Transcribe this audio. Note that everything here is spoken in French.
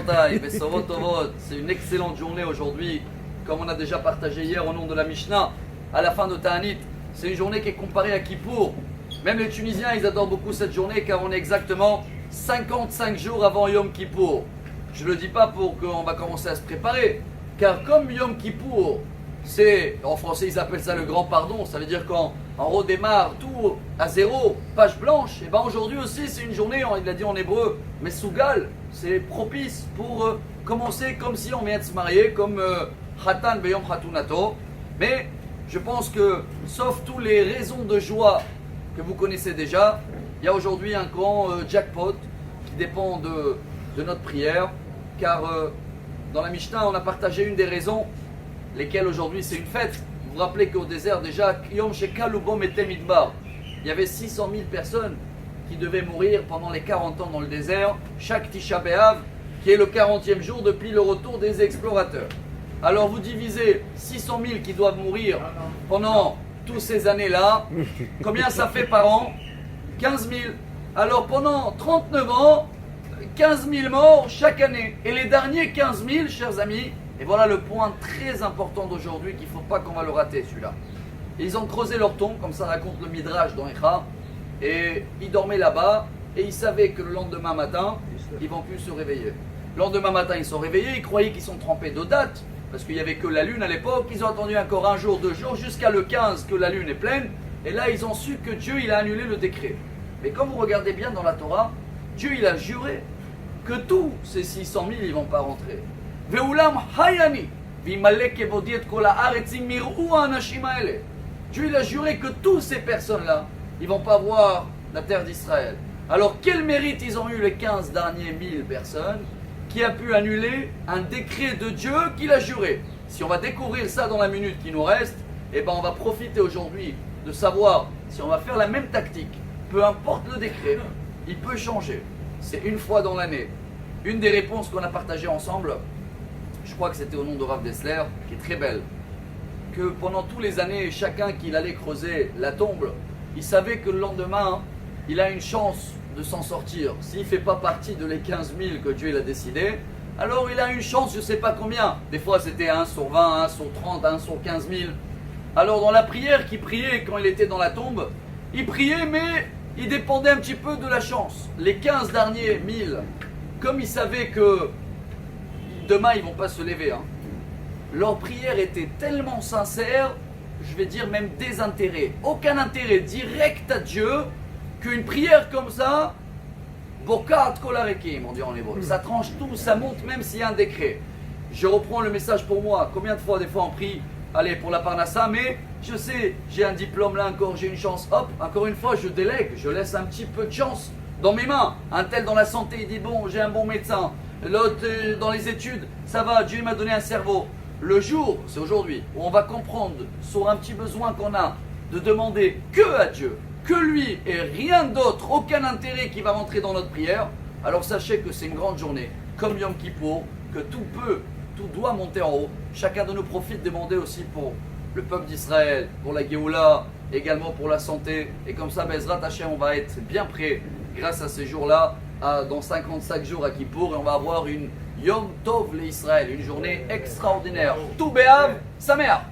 Rabotai, Besovot Tovot. C'est une excellente journée aujourd'hui, comme on a déjà partagé hier au nom de la Mishnah, à la fin de Ta'anit. C'est une journée qui est comparée à Kippour. Même les Tunisiens, ils adorent beaucoup cette journée car on est exactement 55 jours avant Yom Kippour. Je ne le dis pas pour qu'on va commencer à se préparer, car comme Yom Kippour, c'est, en français ils appellent ça le grand pardon, ça veut dire quand on redémarre tout à zéro, page blanche, et bien aujourd'hui aussi c'est une journée, il a dit en hébreu, mais Sougal, c'est propice pour commencer comme si on vient de se marier, comme Khatan Beyom Khatunato. Mais je pense que, sauf tous les raisons de joie que vous connaissez déjà, il y a aujourd'hui un grand jackpot qui dépend de notre prière, car dans la Mishnah on a partagé une des raisons lesquelles aujourd'hui c'est une fête. Vous vous rappelez qu'au désert déjà, Yom Shekalubom et Temidbar, il y avait 600 000 personnes qui devaient mourir pendant les 40 ans dans le désert, chaque Tisha B'Av, qui est le 40e jour depuis le retour des explorateurs. Alors vous divisez 600 000 qui doivent mourir pendant toutes ces années-là, combien ça fait par an? 15 000. Alors pendant 39 ans, 15 000 morts chaque année. Et les derniers 15 000, chers amis, et voilà le point très important d'aujourd'hui qu'il ne faut pas qu'on va le rater celui-là. Ils ont creusé leur tombe, comme ça raconte le Midrash dans Echa, et ils dormaient là-bas, et ils savaient que le lendemain matin, ils ne vont plus se réveiller. Le lendemain matin, ils sont réveillés, ils croyaient qu'ils sont trempés de date, parce qu'il n'y avait que la lune à l'époque, ils ont attendu encore un jour, 2 jours, jusqu'à le 15 que la lune est pleine, et là ils ont su que Dieu il a annulé le décret. Mais quand vous regardez bien dans la Torah, Dieu il a juré que tous ces 600 000 ils ne vont pas rentrer. Ve'ulam hayani v'imale kevodi et kol haaretzim mir'u ha'anashim ha'ele. Dieu il a juré que toutes ces personnes-là, ils ne vont pas voir la terre d'Israël. Alors quel mérite ils ont eu les 15 derniers 1000 personnes qui a pu annuler un décret de Dieu qu'il a juré? Si on va découvrir ça dans la minute qui nous reste, eh ben on va profiter aujourd'hui de savoir si on va faire la même tactique. Peu importe le décret, il peut changer. C'est une fois dans l'année. Une des réponses qu'on a partagées ensemble, je crois que c'était au nom de Rav Dessler, qui est très belle, que pendant toutes les années, chacun qu'il allait creuser la tombe, il savait que le lendemain, il a une chance de s'en sortir. S'il ne fait pas partie de les 15 000 que Dieu il a décidé, alors il a une chance, je ne sais pas combien. Des fois c'était 1 sur 20, 1 sur 30, 1 sur 15 000. Alors dans la prière qu'il priait quand il était dans la tombe, il priait mais il dépendait un petit peu de la chance. Les 15 derniers 1000, comme il savait que demain ils ne vont pas se lever, leur prière était tellement sincère, je vais dire même désintérêt. Aucun intérêt direct à Dieu, qu'une prière comme ça, Bokat kolarekim, on dit en hébreu. Ça tranche tout, ça monte même s'il y a un décret. Je reprends le message pour moi. Combien de fois, des fois on prie, allez, pour la Parnassa, mais je sais, j'ai un diplôme là encore, j'ai une chance, hop, encore une fois, je délègue, je laisse un petit peu de chance dans mes mains. Un tel dans la santé, il dit bon, j'ai un bon médecin. L'autre dans les études, ça va, Dieu m'a donné un cerveau. Le jour, c'est aujourd'hui, où on va comprendre sur un petit besoin qu'on a de demander que à Dieu, que lui et rien d'autre, aucun intérêt qui va rentrer dans notre prière, alors sachez que c'est une grande journée, comme Yom Kippour, que tout doit monter en haut. Chacun de nous profite de demander aussi pour le peuple d'Israël, pour la Géoula, également pour la santé, et comme ça, Bezrat Hashem, on va être bien prêt grâce à ces jours-là, dans 55 jours à Kippour, et on va avoir une Yom Tov l'Israël, une journée extraordinaire. Tout Béav, sa mère,